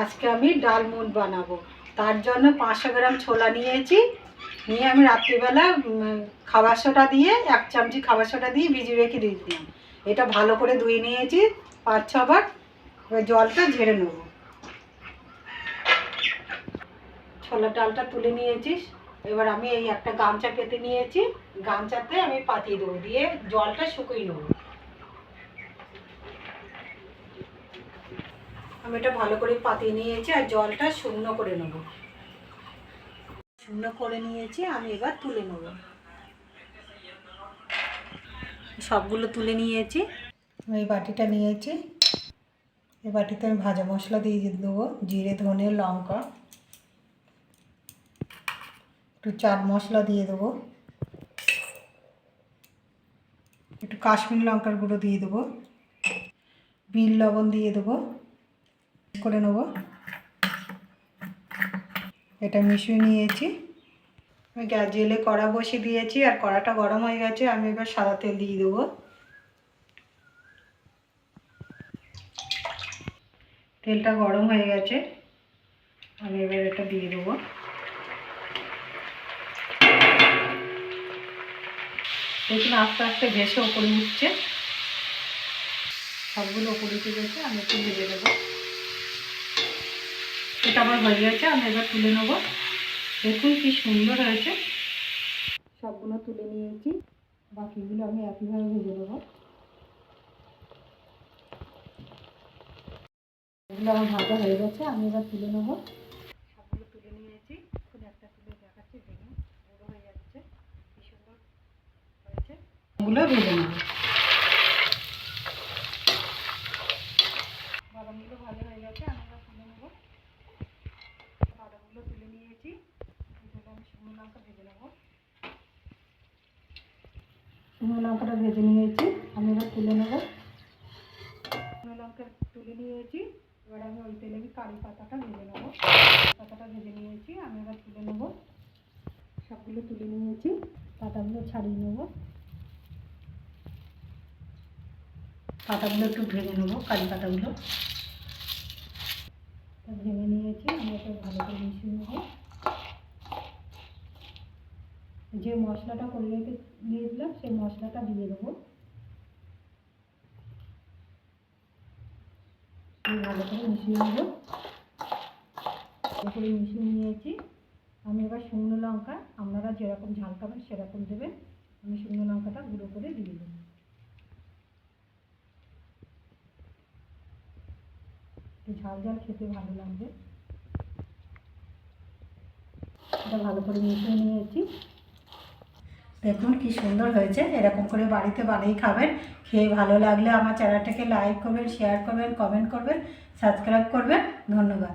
আজকে আমি ডালমুট বানাবো। তার জন্য 500 গ্রাম ছোলা নিয়েছি। নিয়ে আমি রাত্রিবেলা খাবার সোডা দিয়ে 1 চামচি খাবার সোডা দিয়ে ভিজিয়ে রেখে দিয়েছিলাম। এটা ভালো করে ধুয়ে নিয়েছি 5-6 বার। এবার জলটা ঝেড়ে নেব। ছোলার ডালটা তুলে নিয়েছি। এবার আমি এই একটা গামছা পেতে নিয়েছি। গামছাতে আমি পাতিয়ে দেবো, দিয়ে জলটা শুকিয়ে নেব। আমি এটা ভালো করে পাতিয়ে নিয়েছি আর জলটা শূন্য করে নেব। শূন্য করে নিয়েছি, আমি এবার তুলে নেব। সবগুলো তুলে নিয়েছি। আমি এই বাটিটা নিয়েছি। এই বাটিতে আমি ভাজা মশলা দিয়ে দেবো, জিরে, ধনে, লঙ্কা, একটু চাট মশলা দিয়ে দেবো, একটু কাশ্মীরি লঙ্কার গুঁড়ো দিয়ে দেবো, বিট লবণ দিয়ে দেবো, করে নেব। এটা মিশিয়ে নিয়েছি। আমি গ্যাস জেলে কড়া বসিয়ে দিয়েছি আর কড়াটা গরম হয়ে গেছে। আমি এবার সাদা তেল দিয়ে দেবো। তেলটা গরম হয়ে গেছে, আমি এবার এটা দিয়ে দেবো। দেখুন আস্তে আস্তে ভেসে ওপরে উঠছে। সবগুলো ওপরে উঠে গেছে, আমি একটু ভেজে দেবো। এটা আমার হয়ে গেছে, আমি এবার তুলে নেব। দেখুন কি সুন্দর হয়েছে। সবগুলো তুলে নিয়েছি, বাকিগুলো আমি একইভাবে ভেজে দেবো। এগুলো আমার ভাজা হয়ে গেছে, আমি এবার তুলে নেব। সবগুলো তুলে নিয়েছি। এখন একটা তুলে দেখাচ্ছি, দেখুন গুঁড়ো হয়ে যাচ্ছে, কি সুন্দর হয়েছে। এগুলো ভেজে নেব। বাদামগুলো ভালো হয়ে গেছে, আমি এবার তুলে নেব। বাদামগুলো তুলে নিয়েছি। এগুলো আমি শুকনো লঙ্কা ভেজে নেব। শুকনো লঙ্কাটা ভেজে নিয়েছি, আমি এবার তুলে নেব। শুকনো লঙ্কা তুলে নিয়েছি। এবার আমি ওই তেলে কারি পাতাটা ভেজে নেব। পাতাটা ভেজে নিয়েছি, আমি এবার তুলে নেব। সবগুলো তুলে নিয়েছি, পাতাগুলো ছাড়িয়ে নেব। পাতাগুলো একটু ভেঙে নেব, কারি পাতাগুলো ভেঙে নিয়েছি। আমি এটা ভালো করে মিশিয়ে নেব। যে মশলাটা করে রেখে দিয়েছিলাম সেই মশলাটা দিয়ে দেবো। ভালো করে মিশিয়ে নেব। ভালো করে মিশিয়ে নিয়েছি। আমি এবার শুকনো লঙ্কা, আপনারা যেরকম ঝাল খাবেন সেরকম দেবেন। আমি শুকনো লঙ্কাটা গুঁড়ো করে দিয়ে দেবো। একটু ঝাল ঝাল খেতে ভালো লাগবে। এটা ভালো করে মিশিয়ে নিয়েছি। দেখুন কি সুন্দর হয়েছে। এরকম করে বাড়িতে বানিয়ে খাবেন। খেয়ে ভালো লাগলে আমার চ্যানেলটাকে লাইক করবেন, শেয়ার করবেন, কমেন্ট করবেন, সাবস্ক্রাইব করবেন। ধন্যবাদ।